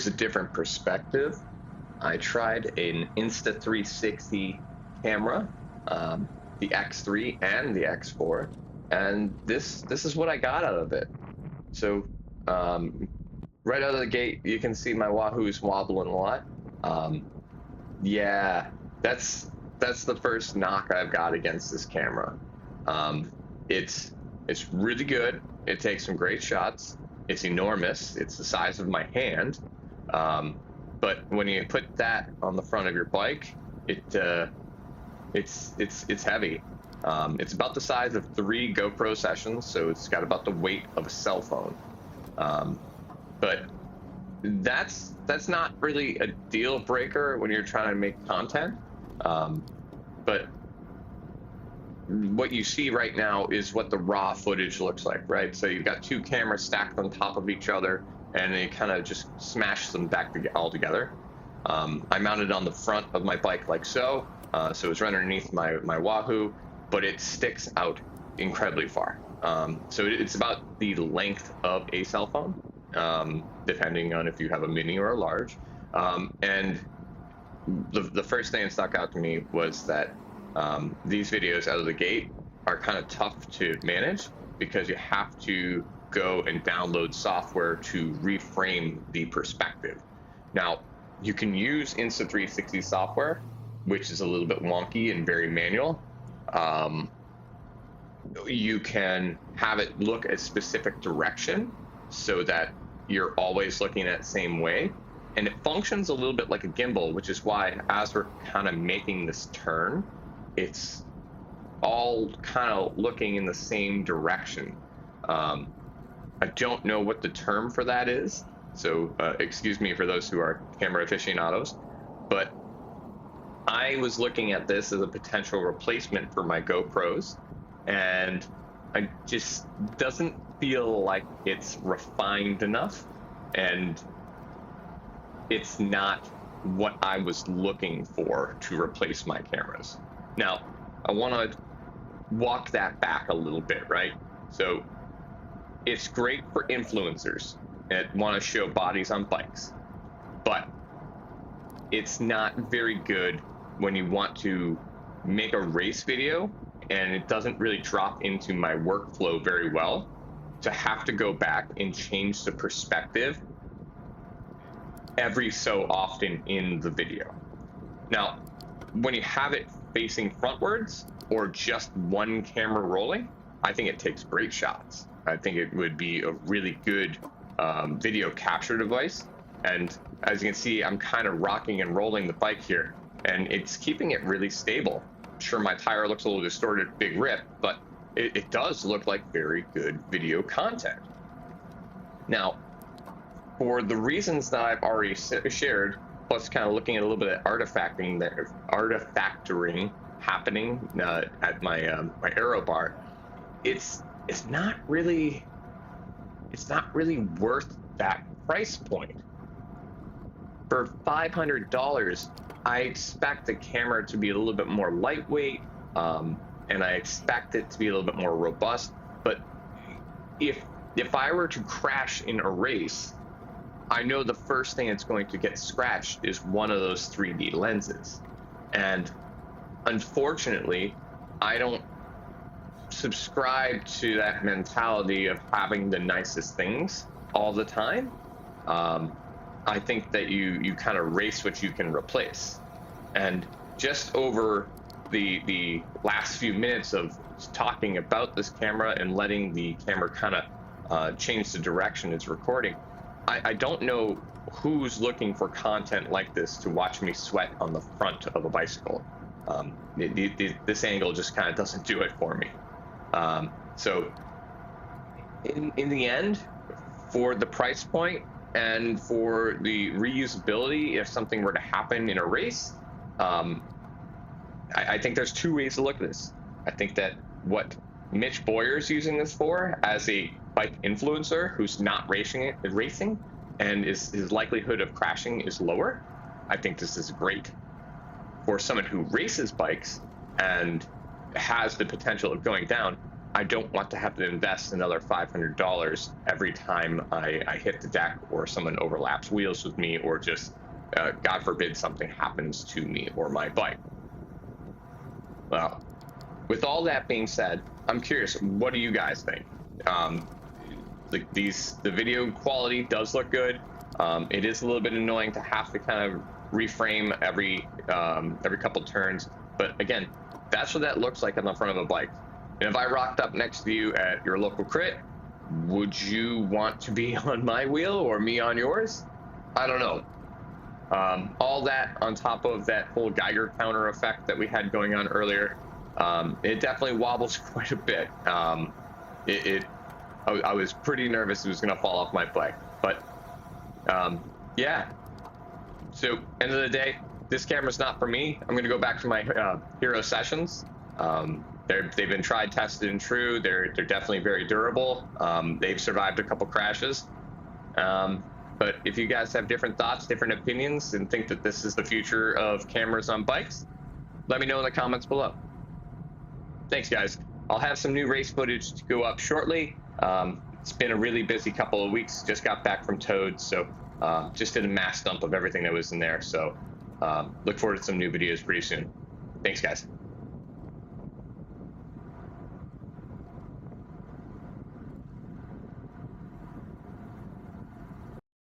here's a different perspective. I tried an Insta360 camera, the X3 and the X4, and this is what I got out of it. So um, right out of the gate, you can see my Wahoo's wobbling a lot. Um, yeah, that's that's the first knock I've got against this camera. Um, it's it's really good. It takes some great shots. It's enormous. It's the size of my hand. Um, but when you put that on the front of your bike, it's heavy. It's about the size of 3 GoPro sessions, so it's got about the weight of a cell phone. Um, but that's not really a deal breaker when you're trying to make content. But what you see right now is what the raw footage looks like, right? So you've got 2 cameras stacked on top of each other, and they kind of just smash them back all together. I mounted on the front of my bike like so, so it's right underneath my Wahoo, but it sticks out incredibly far. So it's about the length of a cell phone, depending on if you have a mini or a large. And the first thing that stuck out to me was that these videos out of the gate are kind of tough to manage because you have to go and download software to reframe the perspective. Now, you can use Insta360 software, which is a little bit wonky and very manual. You can have it look a specific direction so that you're always looking at the same way. And it functions a little bit like a gimbal, which is why as we're kind of making this turn, it's all kind of looking in the same direction. I don't know what the term for that is, so excuse me for those who are camera aficionados, but I was looking at this as a potential replacement for my GoPros, and I just doesn't feel like it's refined enough, and it's not what I was looking for to replace my cameras. Now, I want to walk that back a little bit, right? So it's great for influencers that want to show bodies on bikes, but it's not very good when you want to make a race video and it doesn't really drop into my workflow very well to have to go back and change the perspective every so often in the video. Now, when you have it facing frontwards or just one camera rolling, I think it takes great shots. I think it would be a really good video capture device. And as you can see, I'm kind of rocking and rolling the bike here, and it's keeping it really stable. Sure, my tire looks a little distorted, big rip, but it does look like very good video content. Now, for the reasons that I've already shared, plus kind of looking at a little bit of artifactoring happening at my my aero bar, it's not really worth that price point. For $500, I expect the camera to be a little bit more lightweight, and I expect it to be a little bit more robust. But if I were to crash in a race, I know the first thing that's going to get scratched is one of those 3D lenses. And unfortunately, I don't subscribe to that mentality of having the nicest things all the time. I think that you kind of race what you can replace. And just over the last few minutes of talking about this camera and letting the camera kind of change the direction it's recording, I don't know who's looking for content like this to watch me sweat on the front of a bicycle. This angle just kind of doesn't do it for me. So in the end, for the price point and for the reusability, if something were to happen in a race, I think there's 2 ways to look at this. I think that what Mitch Boyer's using this for as a bike influencer who's not racing and his likelihood of crashing is lower, I think this is great. For someone who races bikes and has the potential of going down, I don't want to have to invest another $500 every time I hit the deck, or someone overlaps wheels with me, or just, God forbid, something happens to me or my bike. Well, with all that being said, I'm curious, what do you guys think? Like the video quality does look good. It is a little bit annoying to have to kind of reframe every couple turns, but again, that's what that looks like on the front of a bike. And if I rocked up next to you at your local crit, would you want to be on my wheel or me on yours? I don't know. All that on top of that whole Geiger counter effect that we had going on earlier, it definitely wobbles quite a bit. I was pretty nervous it was going to fall off my bike, but yeah. So end of the day, this camera's not for me. I'm going to go back to my Hero Sessions. They've been tried, tested, and true. They're definitely very durable. They've survived a couple crashes. But if you guys have different thoughts, different opinions, and think that this is the future of cameras on bikes, let me know in the comments below. Thanks, guys. I'll have some new race footage to go up shortly. It's been a really busy couple of weeks. Just got back from Toad, so just did a mass dump of everything that was in there. So look forward to some new videos pretty soon. Thanks, guys.